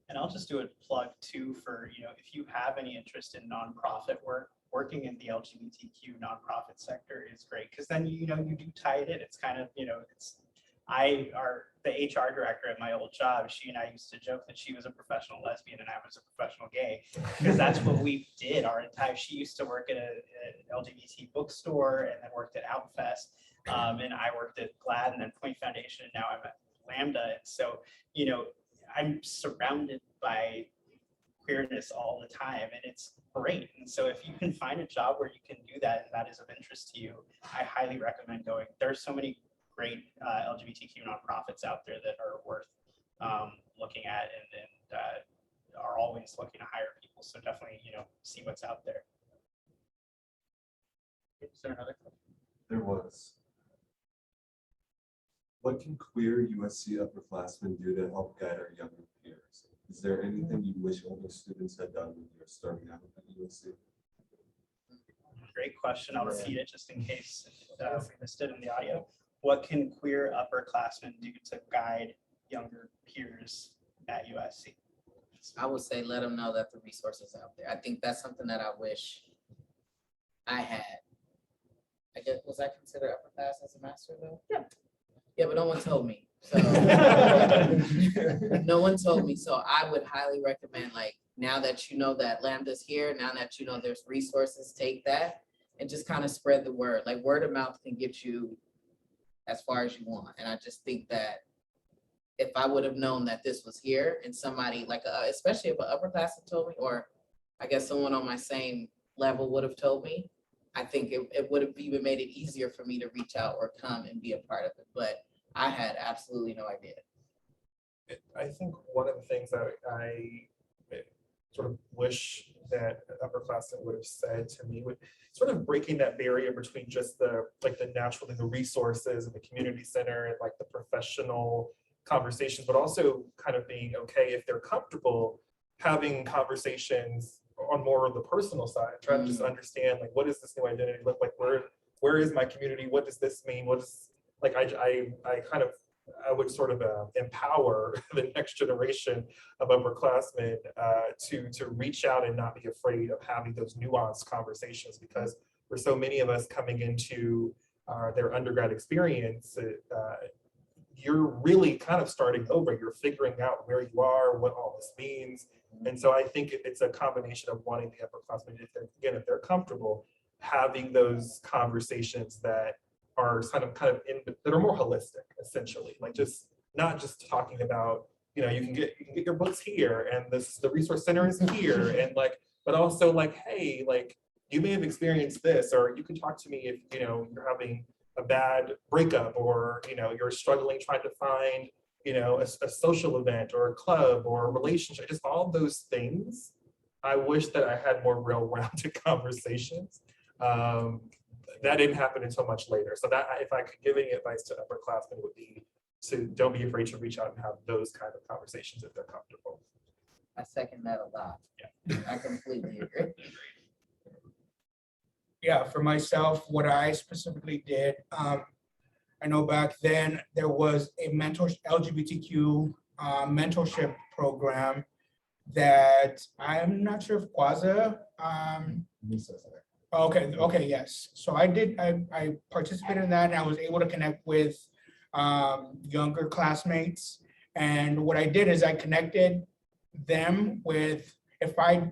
And I'll just do a plug too for, if you have any interest in nonprofit work, working in the LGBTQ nonprofit sector is great, because then, you do tie it in. It's kind of, the HR director at my old job, she and I used to joke that she was a professional lesbian and I was a professional gay, because that's what we did our entire, she used to work at an LGBT bookstore and then worked at Outfest. And I worked at GLAAD and then Point Foundation, and now I'm at Lambda. And so, I'm surrounded by queerness all the time, and it's great. And so if you can find a job where you can do that and that is of interest to you, I highly recommend going. There's so many great LGBTQ nonprofits out there that are worth looking at and are always looking to hire people. So definitely, see what's out there. Is there another question? There was. What can queer USC upperclassmen do to help guide our younger peers? Is there anything you wish older students had done when you were starting out at USC? Great question. I'll repeat it just in case we missed it in the audio. What can queer upperclassmen do to guide younger peers at USC? I would say let them know that the resources out there. I think that's something that I wish I had I guess, was I considered upper class as a master though? Yeah. Yeah, but no one told me, so. No one told me, so I would highly recommend, like, now that you know that Lambda's here, now that you know there's resources, take that and just kind of spread the word. Like, word of mouth can get you as far as you want. And I just think that if I would have known that this was here and somebody like, especially if an upper class had told me, or I guess someone on my same level would have told me, I think it would have even made it easier for me to reach out or come and be a part of it. But I had absolutely no idea. I think one of the things that I sort of wish that upperclassmen would have said to me would sort of breaking that barrier between just the natural and the resources and the community center and like the professional conversations, but also kind of being okay if they're comfortable having conversations on more of the personal side, trying to just understand like what does this new identity look like, where is my community, what does this mean, what is like I would sort of empower the next generation of upperclassmen to reach out and not be afraid of having those nuanced conversations, because for so many of us coming into their undergrad experience, you're really kind of starting over. You're figuring out where you are, what all this means. And so I think it's a combination of wanting the upperclassmen, if they're comfortable, having those conversations that are kind of that are more holistic, essentially, like just not just talking about, you can get your books here and the resource center is here, and like, but also like, hey, like you may have experienced this, or you can talk to me if you're having a bad breakup, or you're struggling trying to find a social event or a club or a relationship, just all those things. I wish that I had more well-rounded conversations. That didn't happen until much later. So that if I could give any advice to upperclassmen, it would be to don't be afraid to reach out and have those kind of conversations if they're comfortable. I second that a lot. Yeah. I completely agree. Yeah, for myself, what I specifically did, I know back then there was a LGBTQ mentorship program that I'm not sure if QuASA. Okay, yes. So I participated in that, and I was able to connect with younger classmates. And what I did is I connected them with, if I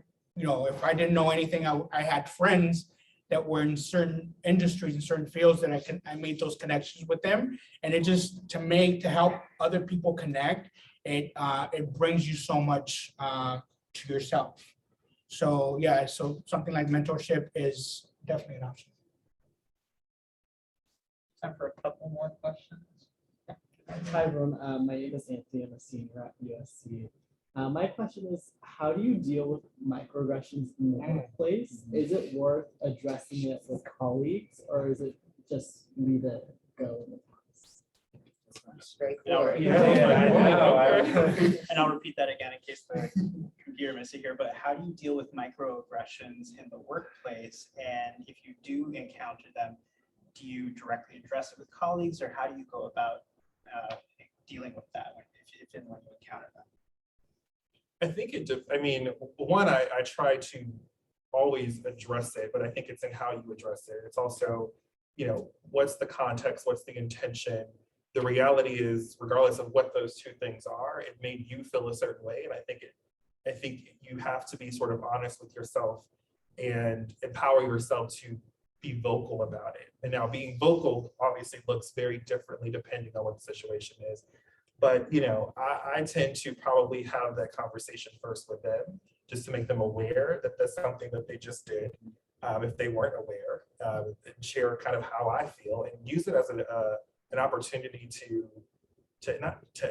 didn't know anything, I had friends that were in certain industries and certain fields that I made those connections with them. And it just to help other people connect, it brings you so much to yourself. So yeah, so something like mentorship is definitely an option. Time for a couple more questions. Hi everyone, my name is Anthony. I'm a senior at USC. My question is, how do you deal with microaggressions in the workplace? Is it worth addressing it with colleagues, or is it just leave it go in the past? Straightforward. And I'll repeat that again in case the computer missed it here. But how do you deal with microaggressions in the workplace? And if you do encounter them, do you directly address it with colleagues, or how do you go about dealing with that if and when you encounter them? I think one, I try to always address it, but I think it's in how you address it. It's also, what's the context, what's the intention? The reality is, regardless of what those two things are, it made you feel a certain way. And I think you have to be sort of honest with yourself and empower yourself to be vocal about it. And now being vocal obviously looks very differently depending on what the situation is. But, I tend to probably have that conversation first with them, just to make them aware that that's something that they just did, if they weren't aware, and share kind of how I feel, and use it as an opportunity to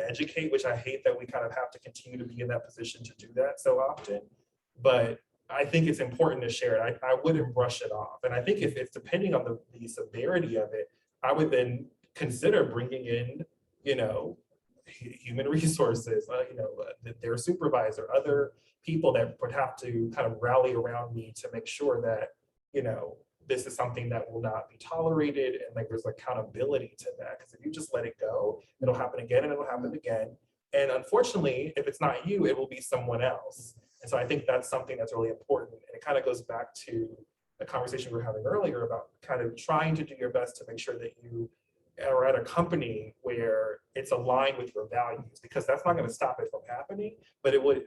educate, which I hate that we kind of have to continue to be in that position to do that so often. But I think it's important to share it. I wouldn't brush it off. And I think if it's depending on the severity of it, I would then consider bringing in, human resources, their supervisor, other people that would have to kind of rally around me to make sure that, this is something that will not be tolerated, and like there's accountability to that. Because if you just let it go, it'll happen again and it'll happen again. And unfortunately, if it's not you, it will be someone else. And so I think that's something that's really important. And it kind of goes back to the conversation we were having earlier about kind of trying to do your best to make sure that you are at a company where it's aligned with your values, because that's not going to stop it from happening, but it would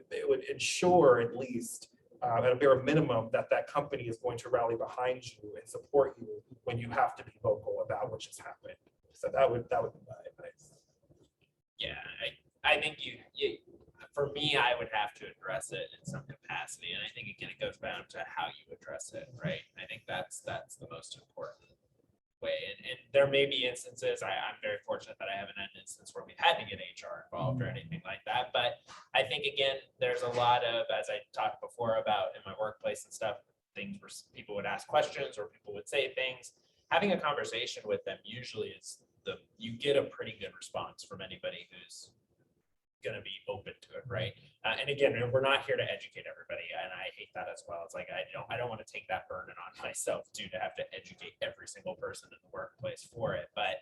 ensure at least at a bare minimum that that company is going to rally behind you and support you when you have to be vocal about what just happened. So that would be my advice. Yeah, I think you, for me, I would have to address it in some capacity. And I think again, it goes down to how you address it, right? I think that's the most important way. And there may be instances, I'm very fortunate that I haven't had an instance where we've had to get HR involved or anything like that. But I think again, there's a lot of, as I talked before about in my workplace and stuff, things where people would ask questions or people would say things. Having a conversation with them usually is you get a pretty good response from anybody who's going to be open to it, right? And again, we're not here to educate everybody, and I hate that as well. It's like I don't want to take that burden on myself too, to have to educate every single person in the workplace for it. But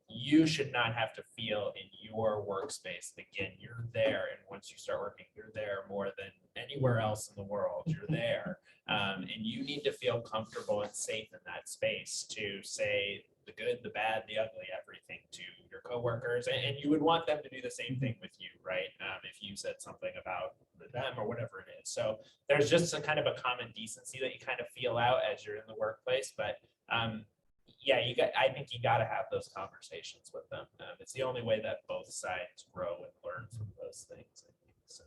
you should not have to feel in your workspace. Again, you're there, and once you start working, you're there more than anywhere else in the world. You're there, and you need to feel comfortable and safe in that space to say the good, the bad, the ugly, everything to your coworkers, and you would want them to do the same thing with you, right? If you said something about them or whatever it is. So there's just a kind of a common decency that you kind of feel out as you're in the workplace, but yeah, I think you got to have those conversations with them. It's the only way that both sides grow and learn from those things, I think. So.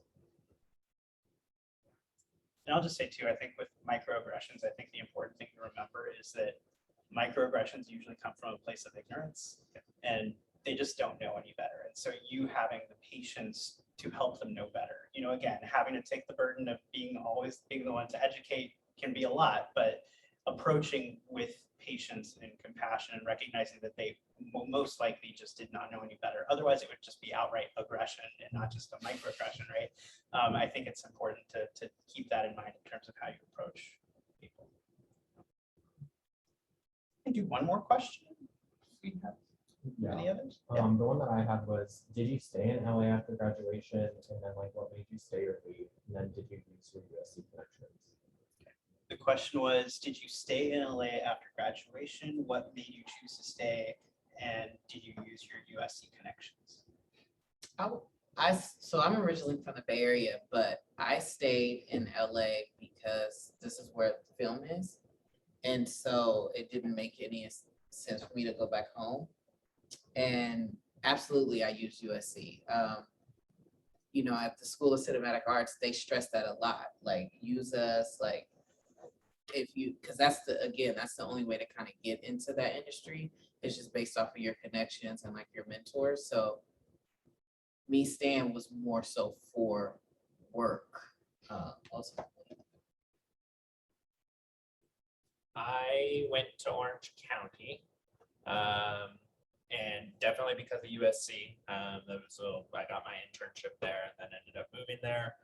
And I'll just say too, I think with microaggressions, I think the important thing to remember is that microaggressions usually come from a place of ignorance, and they just don't know any better. And so you having the patience to help them know better, you know, again, having to take the burden of always being the one to educate can be a lot, but approaching with patience and compassion and recognizing that they most likely just did not know any better. Otherwise, it would just be outright aggression and not just a microaggression, right? I think it's important to keep that in mind in terms of how you approach people. I can do one more question. We have any others? The one that I had was, did you stay in LA after graduation, and then like what made you stay or leave, and then did you use your USC connections? The question was, did you stay in LA after graduation? What made you choose to stay? And did you use your USC connections? So I'm originally from the Bay Area, but I stayed in LA because this is where the film is. And so it didn't make any sense for me to go back home. And absolutely, I used USC. You know, at the School of Cinematic Arts, they stress that a lot. Like, use us, like, because that's the only way to kind of get into that industry. It's just based off of your connections and like your mentors. So me staying was more so for work, ultimately. I went to Orange County, and definitely because of USC. So I got my internship there and then ended up moving there.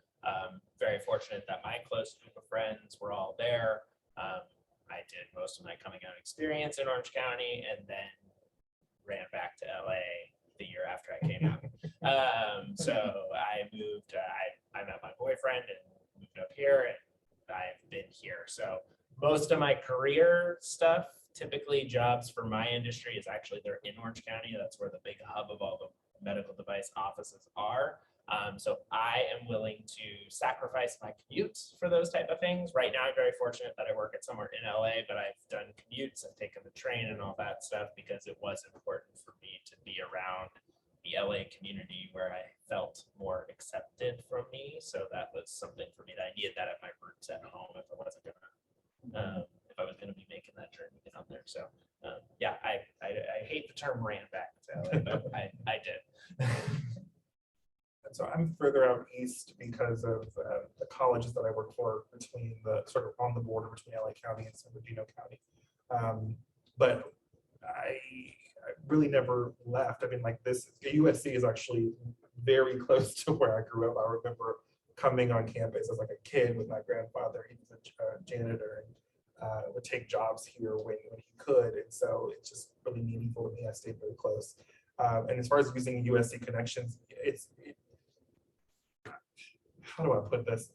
Very fortunate that my close group of friends were all there. I did most of my coming out experience in Orange County and then ran back to LA the year after I came out. So I moved, I met my boyfriend and moved up here, and I've been here. So most of my career stuff, typically jobs for my industry, is actually they're in Orange County. That's where the big hub of all the medical device offices are. So I am willing to sacrifice my commutes for those type of things. Right now, I'm very fortunate that I work at somewhere in LA, but I've done commutes and taken the train and all that stuff because it was important for me to be around the LA community where I felt more accepted from me. So that was something for me that I needed that at my roots at home if I wasn't gonna be making that journey down there. So yeah, I hate the term ran back to LA, but I did. And so I'm further out east because of the colleges that I work for, between the sort of on the border between LA County and San Bernardino County. But I really never left. I mean, like USC is actually very close to where I grew up. I remember coming on campus as like a kid with my grandfather. He was a janitor and would take jobs here when he could. And so it's just really meaningful to me. I stayed very close. And as far as using USC connections, how do I put this?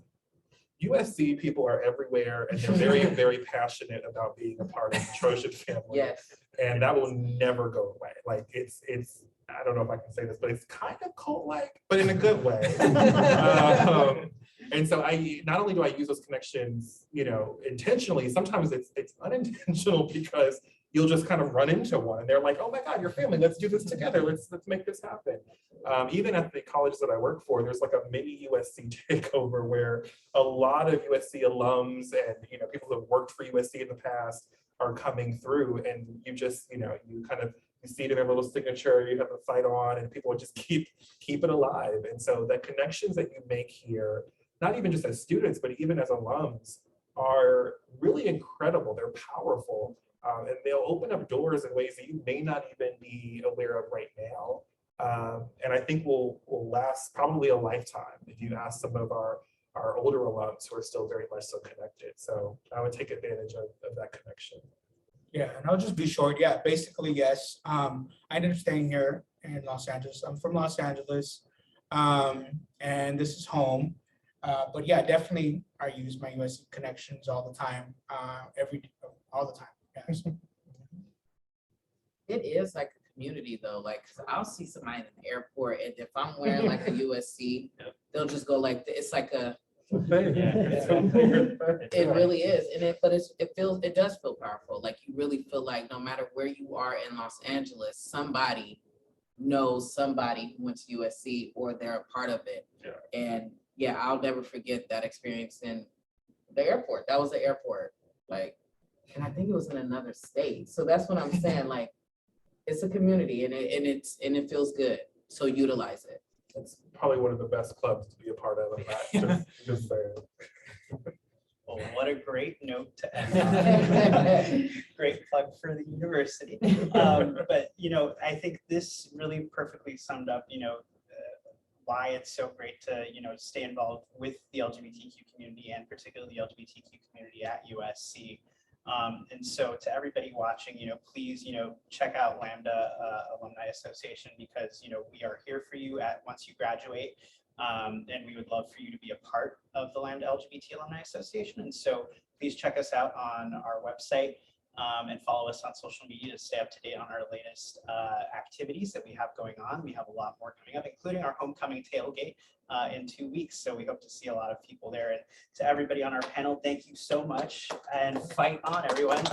USC people are everywhere and they're very, very passionate about being a part of the Trojan family. Yes. And that will never go away. Like it's, I don't know if I can say this, but it's kind of cult-like, but in a good way. And so not only do I use those connections, you know, intentionally, sometimes it's unintentional because you'll just kind of run into one and they're like, oh my God, your family, let's do this together. Let's make this happen. Even at the colleges that I work for, there's like a mini USC takeover where a lot of USC alums and, you know, people who have worked for USC in the past are coming through, and you just, you know, you see it in their little signature, you have the fight on, and people would just keep it alive. And so the connections that you make here, not even just as students, but even as alums, are really incredible. They're powerful. And they'll open up doors in ways that you may not even be aware of right now. And I think will last probably a lifetime if you ask some of our older alums who are still very much so connected. So I would take advantage of that connection. Yeah, and I'll just be short. Yeah, basically, yes. I ended up staying here in Los Angeles. I'm from Los Angeles, and this is home. But yeah, definitely I use my USC connections all the time, all the time. Yes. It is like a community though, like 'cause I'll see somebody in the airport and if I'm wearing like a USC, they'll just go like, it's like a, it really is. And it does feel powerful. Like you really feel like no matter where you are in Los Angeles, somebody knows somebody who went to USC or they're a part of it. Yeah. And yeah, I'll never forget that experience in the airport. That was the airport. Like, and I think it was in another state. So that's what I'm saying. Like, it's a community and it feels good. So utilize it. It's probably one of the best clubs to be a part of. Just saying. Well, what a great note to end on. Great plug for the university. But, you know, I think this really perfectly summed up, you know, why it's so great to, you know, stay involved with the LGBTQ community and particularly the LGBTQ community at USC. And so to everybody watching, you know, please, you know, check out Lambda Alumni Association because, you know, we are here for you once you graduate. And we would love for you to be a part of the Lambda LGBT Alumni Association. And so please check us out on our website and follow us on social media to stay up to date on our latest activities that we have going on. We have a lot more coming up, including our homecoming tailgate in 2 weeks. So we hope to see a lot of people there. And to everybody on our panel, thank you so much and fight on, everyone.